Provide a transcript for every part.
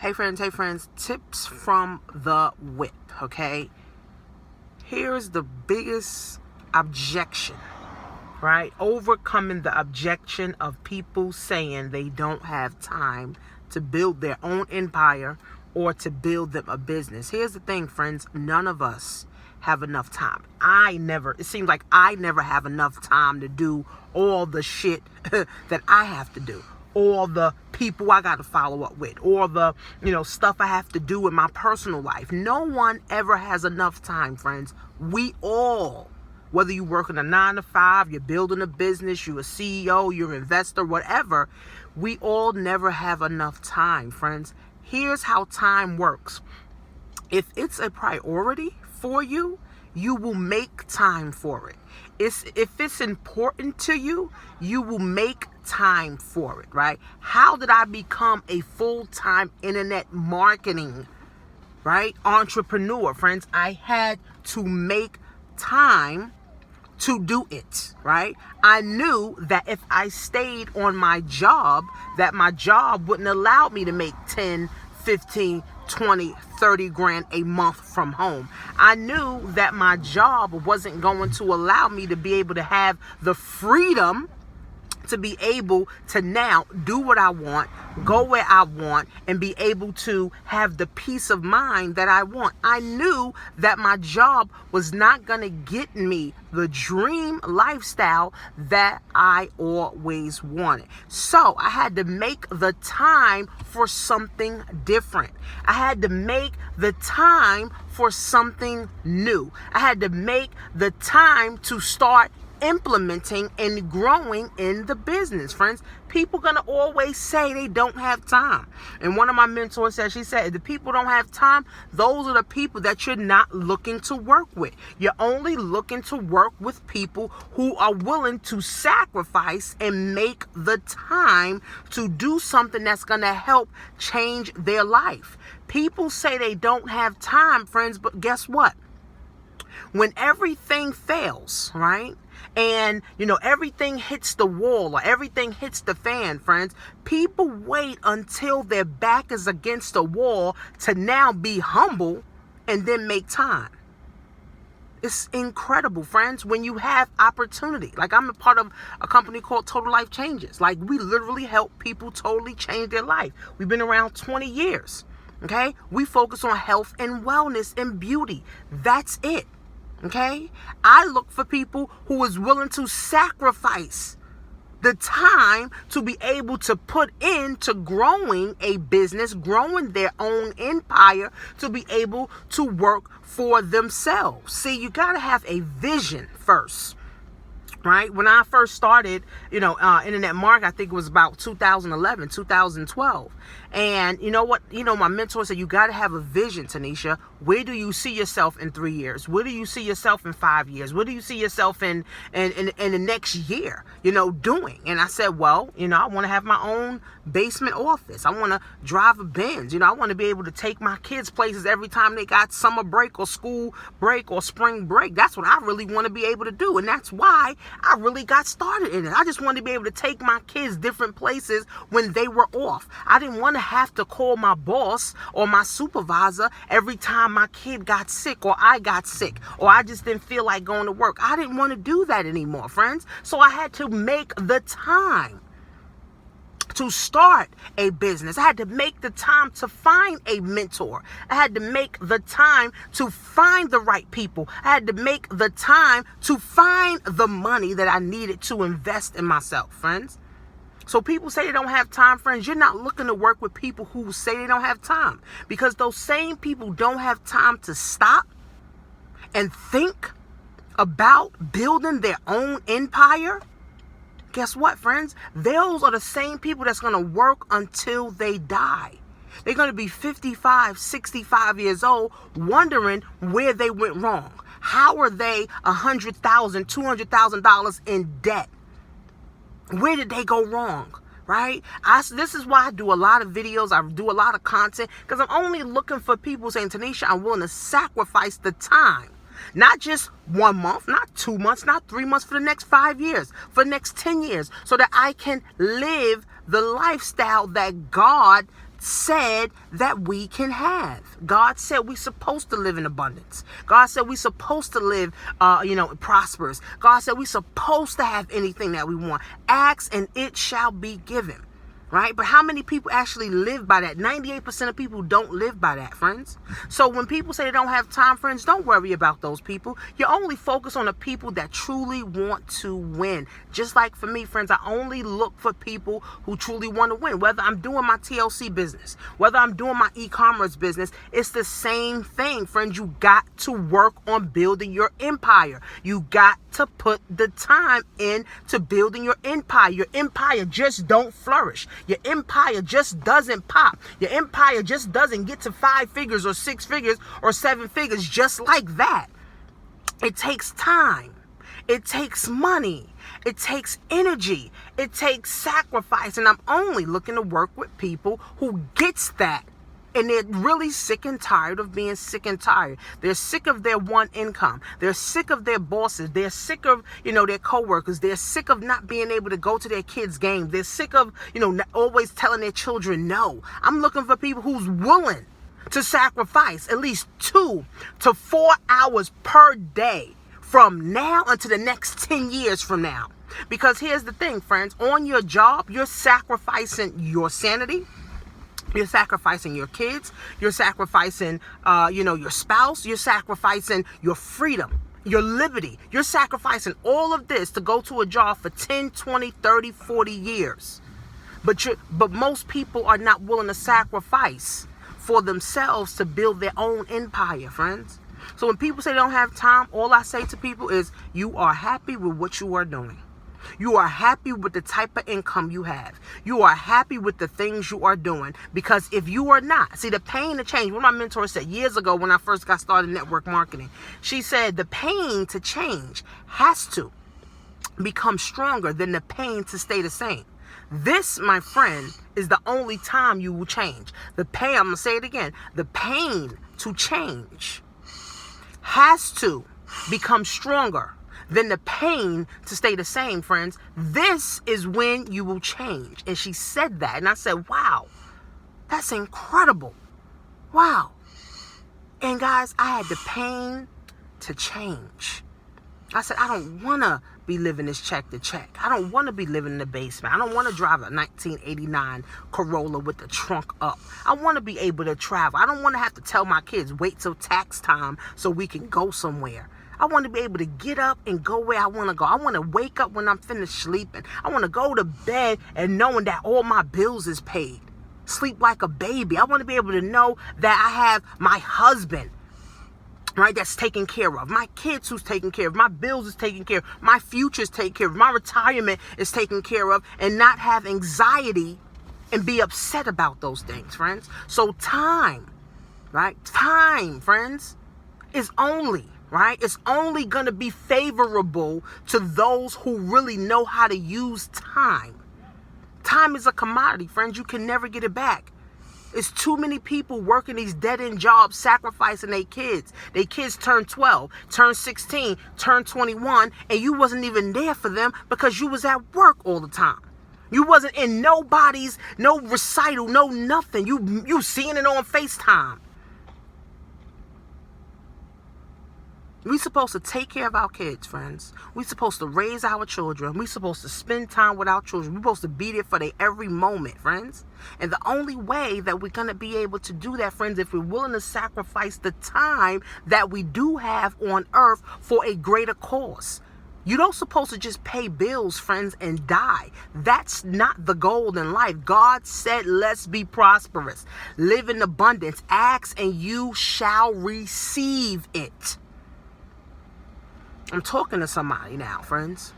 Hey friends, tips from the whip, okay? Here's the biggest objection, right? Overcoming the objection of people saying they don't have time to build their own empire or to build them a business. Here's the thing, friends, none of us have enough time. It seems like I never have enough time to do all the shit that I have to do. All the people I got to follow up with, or the, stuff I have to do in my personal life. No one ever has enough time, friends. We all, whether you work in a 9 to 5, you're building a business, you're a CEO, you're an investor, whatever, we all never have enough time, friends. Here's how time works. If it's a priority for you, you will make time for it. If it's important to you, you will make time for it, right? How did I become a full-time internet marketing, right, entrepreneur, friends? I had to make time to do it, right? I knew that if I stayed on my job, that my job wouldn't allow me to make 10, 15, 20, 30 grand a month from home. I knew that my job wasn't going to allow me to be able to have the freedom to be able to now do what I want, go where I want, and be able to have the peace of mind that I want. I knew that my job was not going to get me the dream lifestyle that I always wanted. So I had to make the time for something different. I had to make the time for something new. I had to make the time to start implementing and growing in the business, friends. People gonna always say they don't have time. And one of my mentors said, she said, if the people don't have time, those are the people that you're not looking to work with. You're only looking to work with people who are willing to sacrifice and make the time to do something that's gonna help change their life. People say they don't have time, friends, but guess what? When everything fails, right? And, everything hits the wall or everything hits the fan, friends, people wait until their back is against the wall to now be humble and then make time. It's incredible, friends, when you have opportunity. Like, I'm a part of a company called Total Life Changes. Like, we literally help people totally change their life. We've been around 20 years, okay? We focus on health and wellness and beauty. That's it. Okay, I look for people who is willing to sacrifice the time to be able to put into growing a business, growing their own empire, to be able to work for themselves. See, you got to have a vision first. Right? When I first started, internet marketing, I think it was about 2011, 2012. And you know what? My mentor said, you got to have a vision, Tanisha. Where do you see yourself in 3 years? Where do you see yourself in 5 years? Where do you see yourself in the next year, doing? And I said, well, I want to have my own basement office. I want to drive a Benz. I want to be able to take my kids places every time they got summer break or school break or spring break. That's what I really want to be able to do. And that's why I really got started in it. I just wanted to be able to take my kids different places when they were off. I didn't want to have to call my boss or my supervisor every time my kid got sick or I got sick or I just didn't feel like going to work. I didn't want to do that anymore, friends. So I had to make the time to start a business. I had to make the time to find a mentor. I had to make the time to find the right people. I had to make the time to find the money that I needed to invest in myself, friends. So people say they don't have time, friends. You're not looking to work with people who say they don't have time, because those same people don't have time to stop and think about building their own empire. Guess what, friends? Those are the same people that's going to work until they die. They're going to be 55, 65 years old, wondering where they went wrong. How are they $100,000, $200,000 in debt? Where did they go wrong? Right? This is why I do a lot of videos. I do a lot of content, because I'm only looking for people saying, Tanisha, I'm willing to sacrifice the time. Not just 1 month, not 2 months, not 3 months, for the next 5 years, for the next 10 years, so that I can live the lifestyle that God said that we can have. God said we're supposed to live in abundance. God said we're supposed to live, prosperous. God said we're supposed to have anything that we want. Ask and it shall be given. Right? But how many people actually live by that? 98% of people don't live by that, friends. So when people say they don't have time, friends, don't worry about those people. You only focus on the people that truly want to win. Just like for me, friends, I only look for people who truly want to win. Whether I'm doing my TLC business, whether I'm doing my e-commerce business, it's the same thing, friends. You got to work on building your empire. You got to put the time in to building your empire. Your empire just don't flourish. Your empire just doesn't pop. Your empire just doesn't get to 5 figures or 6 figures or 7 figures just like that. It takes time. It takes money. It takes energy. It takes sacrifice. And I'm only looking to work with people who gets that. And they're really sick and tired of being sick and tired. They're sick of their one income. They're sick of their bosses. They're sick of, their coworkers. They're sick of not being able to go to their kids' games. They're sick of, always telling their children no. I'm looking for people who's willing to sacrifice at least 2 to 4 hours per day from now until the next 10 years from now. Because here's the thing, friends. On your job, you're sacrificing your sanity. You're sacrificing your kids. You're sacrificing, your spouse. You're sacrificing your freedom, your liberty. You're sacrificing all of this to go to a job for 10, 20, 30, 40 years. But most people are not willing to sacrifice for themselves to build their own empire, friends. So when people say they don't have time, all I say to people is you are happy with what you are doing. You are happy with the type of income you have. You are happy with the things you are doing. Because if you are not, see, the pain to change. One of my mentors said years ago when I first got started in network marketing, she said the pain to change has to become stronger than the pain to stay the same. This, my friend, is the only time you will change. The pain, I'm going to say it again, the pain to change has to become stronger than the pain to stay the same, friends. This is when you will change. And she said that. And I said, wow, that's incredible. Wow. And guys, I had the pain to change. I said, I don't want to be living this check to check. I don't want to be living in the basement. I don't want to drive a 1989 Corolla with the trunk up. I want to be able to travel. I don't want to have to tell my kids, wait till tax time so we can go somewhere. I want to be able to get up and go where I want to go. I want to wake up when I'm finished sleeping. I want to go to bed and knowing that all my bills is paid. Sleep like a baby. I want to be able to know that I have my husband, right, that's taken care of. My kids who's taken care of. My bills is taken care of. My future is taken care of. My retirement is taken care of. And not have anxiety and be upset about those things, friends. So time, right? Time, friends, is only... right? It's only going to be favorable to those who really know how to use time. Time is a commodity, friends. You can never get it back. It's too many people working these dead-end jobs, sacrificing their kids. Their kids turn 12, turn 16, turn 21, and you wasn't even there for them because you was at work all the time. You wasn't in nobody's, no recital, no nothing. You seeing it on FaceTime. We're supposed to take care of our kids, friends. We're supposed to raise our children. We're supposed to spend time with our children. We're supposed to be there for their every moment, friends. And the only way that we're going to be able to do that, friends, if we're willing to sacrifice the time that we do have on earth for a greater cause. You don't supposed to just pay bills, friends, and die. That's not the goal in life. God said, let's be prosperous. Live in abundance. Ask and you shall receive it. I'm talking to somebody now, friends.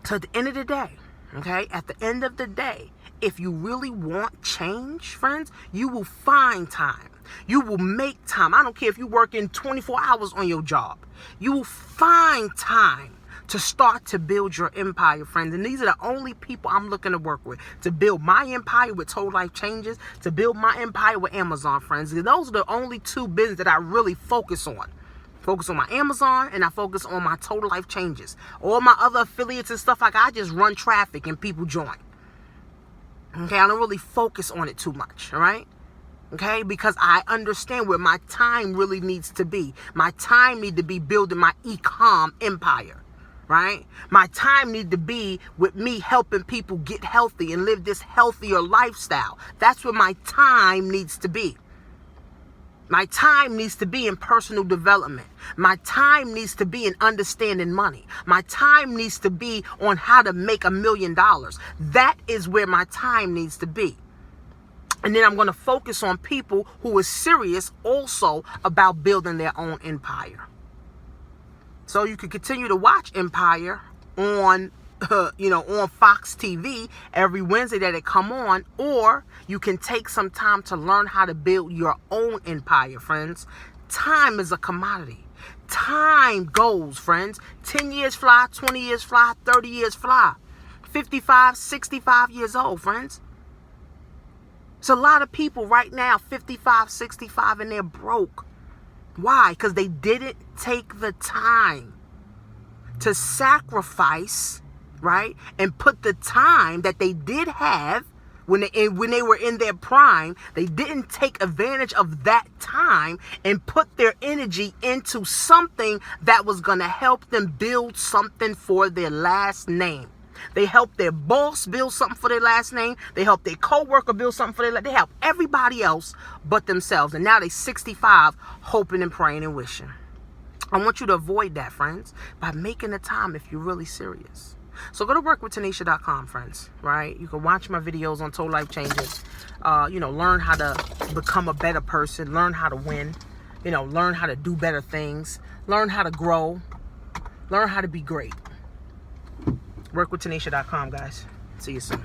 So at the end of the day, okay, at the end of the day, if you really want change, friends, you will find time. You will make time. I don't care if you work in 24 hours on your job. You will find time to start to build your empire, friends. And these are the only people I'm looking to work with. To build my empire with Total Life Changes. To build my empire with Amazon, friends. And those are the only 2 businesses that I really focus on. Focus on my Amazon and I focus on my Total Life Changes. All my other affiliates and stuff like I just run traffic and people join. Okay, I don't really focus on it too much, all right? Okay, because I understand where my time really needs to be. My time need to be building my e-com empire, right? My time need to be with me helping people get healthy and live this healthier lifestyle. That's where my time needs to be. My time needs to be in personal development. My time needs to be in understanding money. My time needs to be on how to make $1 million. That is where my time needs to be. And then I'm going to focus on people who are serious also about building their own empire. So you can continue to watch Empire on on Fox TV every Wednesday that it come on, or you can take some time to learn how to build your own empire, friends. Time is a commodity. Time goes, friends. 10 years fly, 20 years fly, 30 years fly. 55, 65 years old, friends. It's a lot of people right now, 55, 65, and they're broke. Why? Because they didn't take the time to sacrifice, right? And put the time that they did have when they were in their prime, they didn't take advantage of that time and put their energy into something that was going to help them build something for their last name. They helped their boss build something for their last name. They helped their coworker build something for they helped everybody else but themselves. And now they're 65, hoping and praying and wishing. I want you to avoid that, friends, by making the time if you're really serious. So go to workwithtanisha.com, friends, right? You can watch my videos on Total Life Changes. Learn how to become a better person. Learn how to win. Learn how to do better things. Learn how to grow. Learn how to be great. Workwithtanisha.com, guys. See you soon.